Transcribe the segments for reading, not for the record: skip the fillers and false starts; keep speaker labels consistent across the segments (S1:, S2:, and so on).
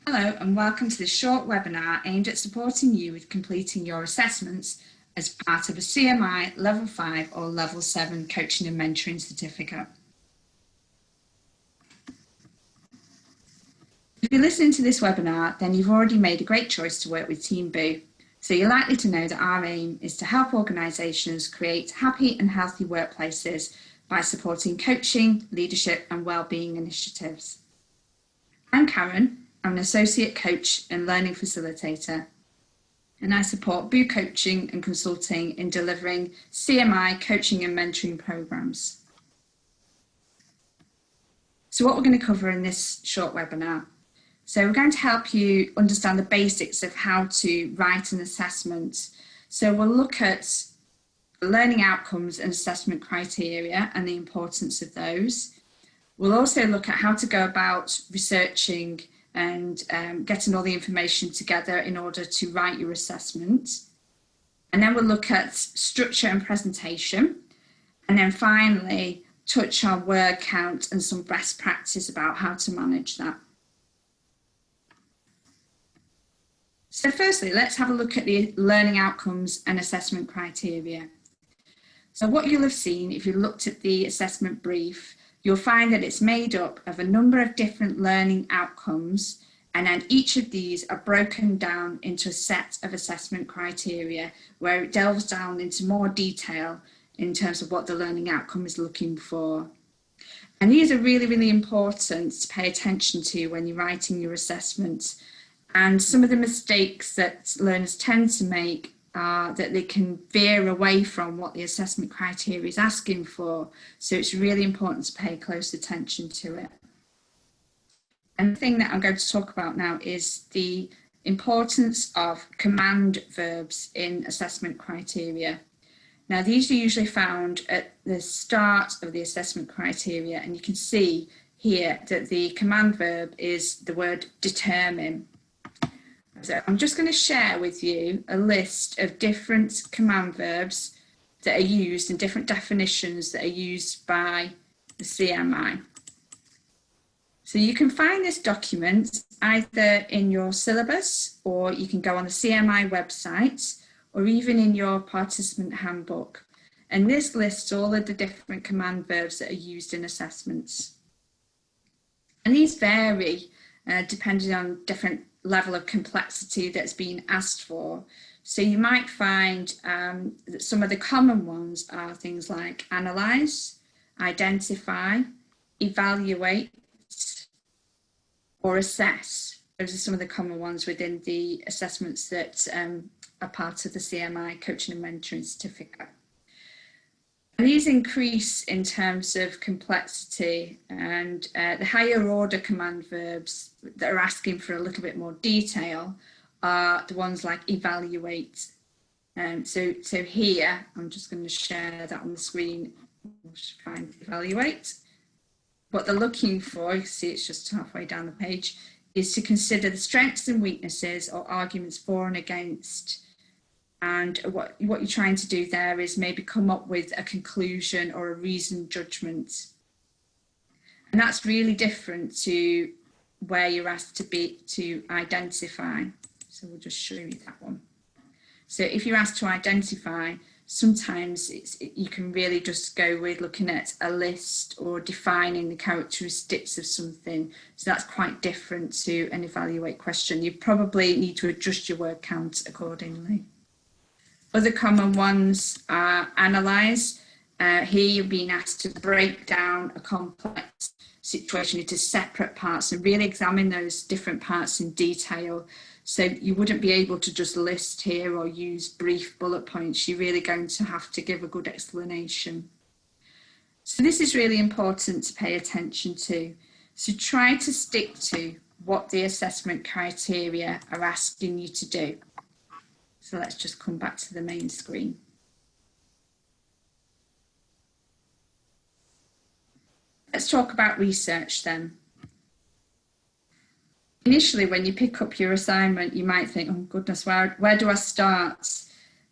S1: Hello and welcome to this short webinar aimed at supporting you with completing your assessments as part of a CMI Level 5 or Level 7 Coaching and Mentoring Certificate. If you're listening to this webinar, then you've already made a great choice to work with Team Boo. So you're likely to know that our aim is to help organisations create happy and healthy workplaces by supporting coaching, leadership and wellbeing initiatives. I'm Karen. I'm an Associate Coach and Learning Facilitator, and I support Boo Coaching and Consulting in delivering CMI coaching and mentoring programs. So what we're going to cover in this short webinar. So we're going to help you understand the basics of how to write an assessment. So we'll look at learning outcomes and assessment criteria and the importance of those. We'll also look at how to go about researching and getting all the information together in order to write your assessment. And then we'll look at structure and presentation. And then finally, touch on word count and some best practice about how to manage that. So firstly, let's have a look at the learning outcomes and assessment criteria. So what you'll have seen, if you looked at the assessment brief, you'll find that it's made up of a number of different learning outcomes, and then each of these are broken down into a set of assessment criteria where it delves down into more detail in terms of what the learning outcome is looking for. And these are really, really important to pay attention to when you're writing your assessment. And some of the mistakes that learners tend to make that they can veer away from what the assessment criteria is asking for. So it's really important to pay close attention to it. And the thing that I'm going to talk about now is the importance of command verbs in assessment criteria. Now, these are usually found at the start of the assessment criteria, and you can see here that the command verb is the word determine. So I'm just going to share with you a list of different command verbs that are used and different definitions that are used by the CMI. So you can find this document either in your syllabus, or you can go on the CMI website, or even in your participant handbook. And this lists all of the different command verbs that are used in assessments. And these vary depending on different level of complexity that's being asked for. So you might find that some of the common ones are things like analyse, identify, evaluate, or assess. Those are some of the common ones within the assessments that are part of the CMI Coaching and Mentoring Certificate. And these increase in terms of complexity, and the higher order command verbs that are asking for a little bit more detail are the ones like evaluate. So here, I'm just going to share that on the screen. We'll find evaluate. What they're looking for, you can see it's just halfway down the page, is to consider the strengths and weaknesses or arguments for and against. And what you're trying to do there is maybe come up with a conclusion or a reasoned judgment. And that's really different to where you're asked to identify. So we'll just show you that one. So if you're asked to identify, sometimes you can really just go with looking at a list or defining the characteristics of something. So that's quite different to an evaluate question. You probably need to adjust your word count accordingly. Other common ones are analyse. Here you're being asked to break down a complex situation into separate parts and really examine those different parts in detail. So you wouldn't be able to just list here or use brief bullet points. You're really going to have to give a good explanation. So this is really important to pay attention to. So try to stick to what the assessment criteria are asking you to do. So let's just come back to the main screen. Let's talk about research then. Initially, when you pick up your assignment, you might think, oh goodness, where do I start?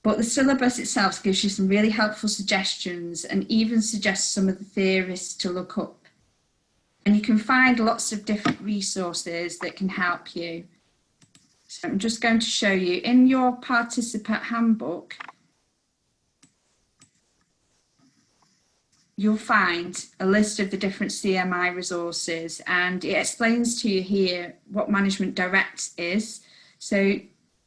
S1: But the syllabus itself gives you some really helpful suggestions and even suggests some of the theorists to look up. And and you can find lots of different resources that can help you. So I'm just going to show you in your participant handbook, you'll find a list of the different CMI resources, and it explains to you here what Management Direct is. So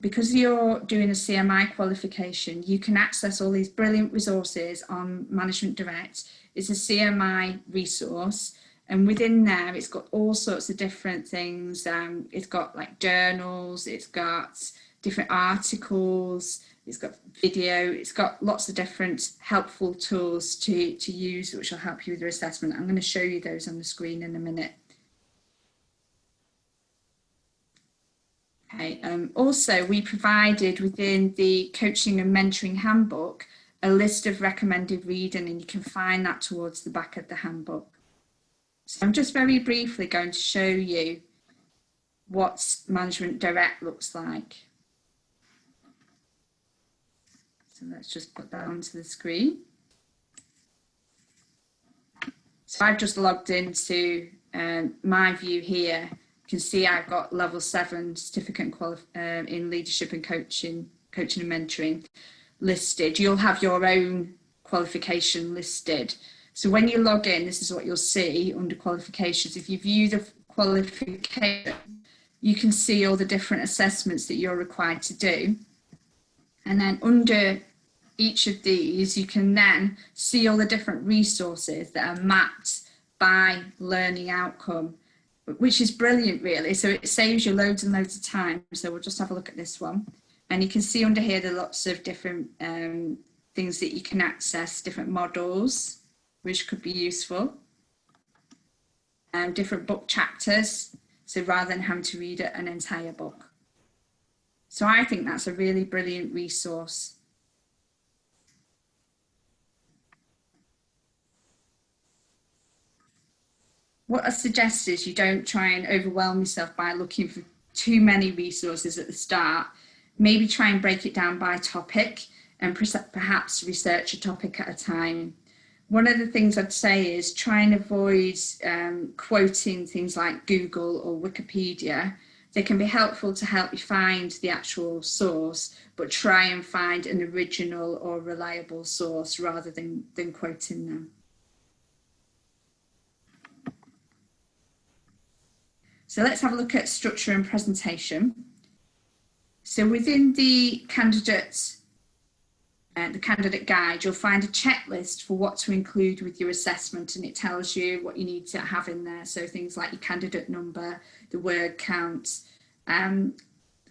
S1: because you're doing a CMI qualification, you can access all these brilliant resources on Management Direct. It's a CMI resource, and within there it's got all sorts of different things. It's got like journals, it's got different articles, it's got video, it's got lots of different helpful tools to use, which will help you with your assessment. I'm going to show you those on the screen in a minute. Okay. Also, we provided within the coaching and mentoring handbook a list of recommended reading, and you can find that towards the back of the handbook. So I'm just very briefly going to show you what Management Direct looks like. So let's just put that onto the screen. So I've just logged into my view here. You can see I've got level 7 certificate in leadership and coaching and mentoring listed. You'll have your own qualification listed. So when you log in, this is what you'll see under qualifications. If you view the qualification, you can see all the different assessments that you're required to do. And then under each of these, you can then see all the different resources that are mapped by learning outcome, which is brilliant, really. So it saves you loads and loads of time. So we'll just have a look at this one. And you can see under here, there are lots of different things that you can access, different models, which could be useful. Different book chapters. So rather than having to read an entire book. So I think that's a really brilliant resource. What I suggest is you don't try and overwhelm yourself by looking for too many resources at the start. Maybe try and break it down by topic and perhaps research a topic at a time. One of the things I'd say is try and avoid quoting things like Google or Wikipedia. They can be helpful to help you find the actual source, but try and find an original or reliable source rather than quoting them. So let's have a look at structure and presentation. So within the candidate guide, you'll find a checklist for what to include with your assessment, and it tells you what you need to have in there. So things like your candidate number, the word count,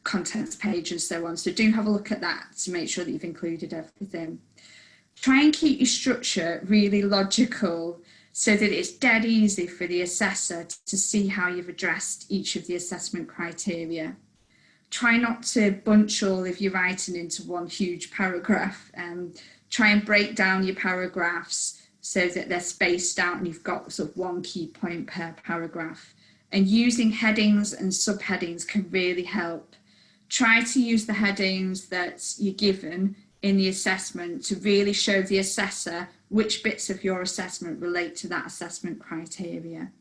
S1: contents page and so on. So do have a look at that to make sure that you've included everything. Try and keep your structure really logical so that it's dead easy for the assessor to see how you've addressed each of the assessment criteria. Try not to bunch all of your writing into one huge paragraph. Try and break down your paragraphs so that they're spaced out and you've got sort of one key point per paragraph. And using headings and subheadings can really help. Try to use the headings that you're given in the assessment to really show the assessor which bits of your assessment relate to that assessment criteria.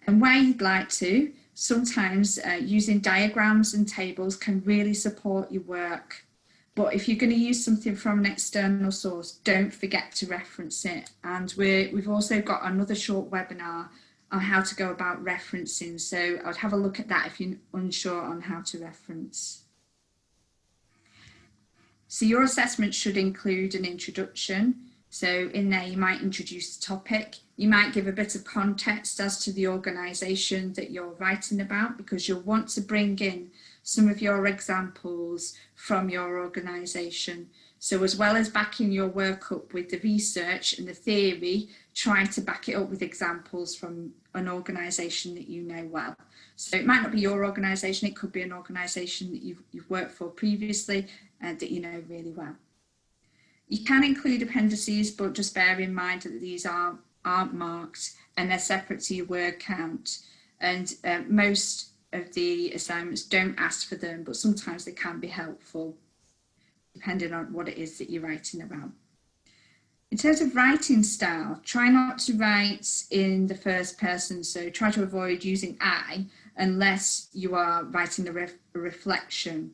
S1: And where you'd like to, sometimes using diagrams and tables can really support your work. But if you're going to use something from an external source, don't forget to reference it. And we've also got another short webinar on how to go about referencing. So I'd have a look at that if you're unsure on how to reference. So your assessment should include an introduction. So in there, you might introduce the topic. You might give a bit of context as to the organisation that you're writing about, because you'll want to bring in some of your examples from your organisation. So as well as backing your work up with the research and the theory, try to back it up with examples from an organisation that you know well. So it might not be your organisation, it could be an organisation that you've worked for previously and that you know really well. You can include appendices, but just bear in mind that these aren't marked and they're separate to your word count. And most of the assignments don't ask for them, but sometimes they can be helpful depending on what it is that you're writing about. In terms of writing style, try not to write in the first person, so try to avoid using I unless you are writing a reflection,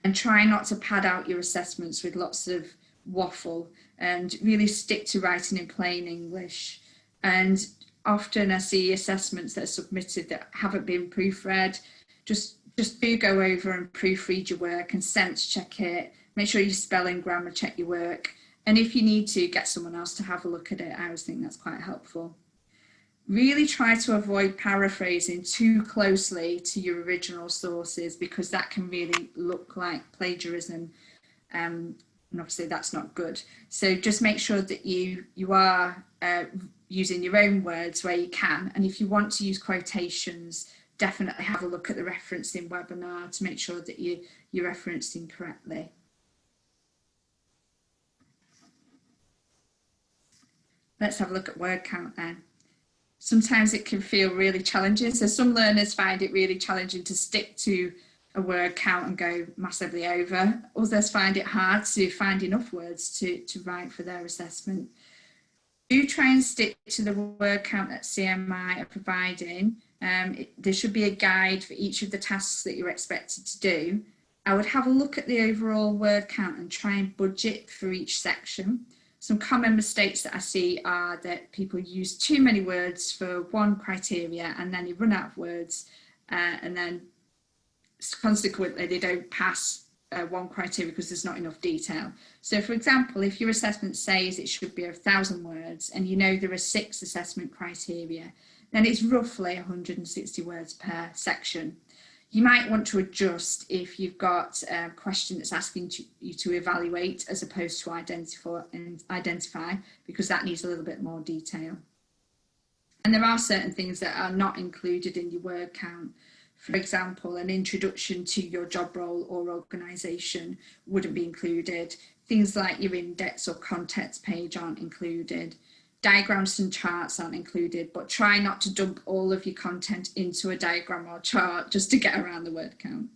S1: and try not to pad out your assessments with lots of waffle, and really stick to writing in plain English. And often I see assessments that are submitted that haven't been proofread. Just do go over and proofread your work and sense check it, make sure you spell and grammar check your work. And if you need to, get someone else to have a look at it. I always think that's quite helpful. Really try to avoid paraphrasing too closely to your original sources, because that can really look like plagiarism. And obviously that's not good. So just make sure that you are using your own words where you can. And if you want to use quotations, definitely have a look at the referencing webinar to make sure that you're referencing correctly. Let's have a look at word count then. Sometimes it can feel really challenging. So some learners find it really challenging to stick to a word count and go massively over. Others find it hard to find enough words to write for their assessment. Do try and stick to the word count that CMI are providing. There should be a guide for each of the tasks that you're expected to do. I would have a look at the overall word count and try and budget for each section. Some common mistakes that I see are that people use too many words for one criteria and then they run out of words, and then consequently they don't pass one criteria because there's not enough detail. So for example, if your assessment says it should be 1,000 words and you know there are 6 assessment criteria, then it's roughly 160 words per section. You might want to adjust if you've got a question that's asking you to evaluate as opposed to identify, because that needs a little bit more detail. And there are certain things that are not included in your word count. For example, an introduction to your job role or organisation wouldn't be included. Things like your index or context page aren't included. Diagrams and charts aren't included, but try not to dump all of your content into a diagram or chart just to get around the word count.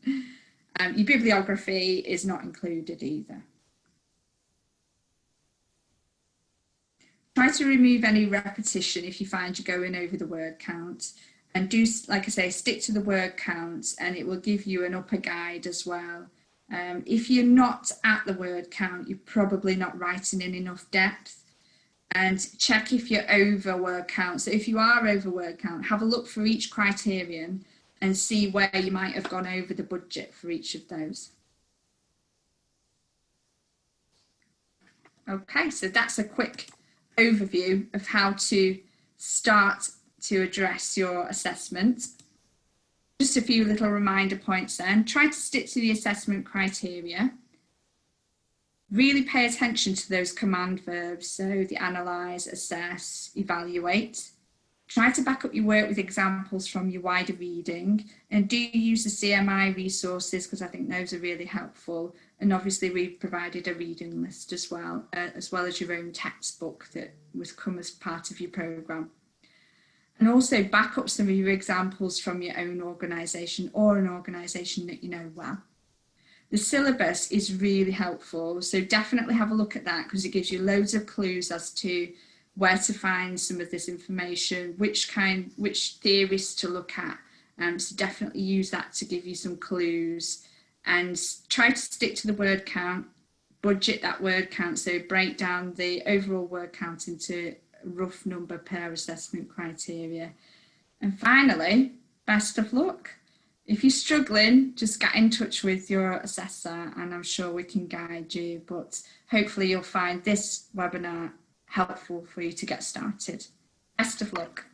S1: Your bibliography is not included either. Try to remove any repetition if you find you're going over the word count, and do, like I say, stick to the word count, and it will give you an upper guide as well. If you're not at the word count, you're probably not writing in enough depth. And check if you're over word count. So if you are over word count, have a look for each criterion and see where you might have gone over the budget for each of those. Okay, so that's a quick overview of how to start to address your assessment. Just a few little reminder points then. Try to stick to the assessment criteria. Really pay attention to those command verbs, so the analyse, assess, evaluate. Try to back up your work with examples from your wider reading, and do use the CMI resources because I think those are really helpful. And obviously we've provided a reading list as well as your own textbook that was come as part of your programme. And also back up some of your examples from your own organisation or an organisation that you know well. The syllabus is really helpful, so definitely have a look at that because it gives you loads of clues as to where to find some of this information, which theories to look at. So definitely use that to give you some clues, and try to stick to the word count, budget that word count, so break down the overall word count into a rough number per assessment criteria. And finally, best of luck. If you're struggling, just get in touch with your assessor and I'm sure we can guide you, but hopefully you'll find this webinar helpful for you to get started. Best of luck.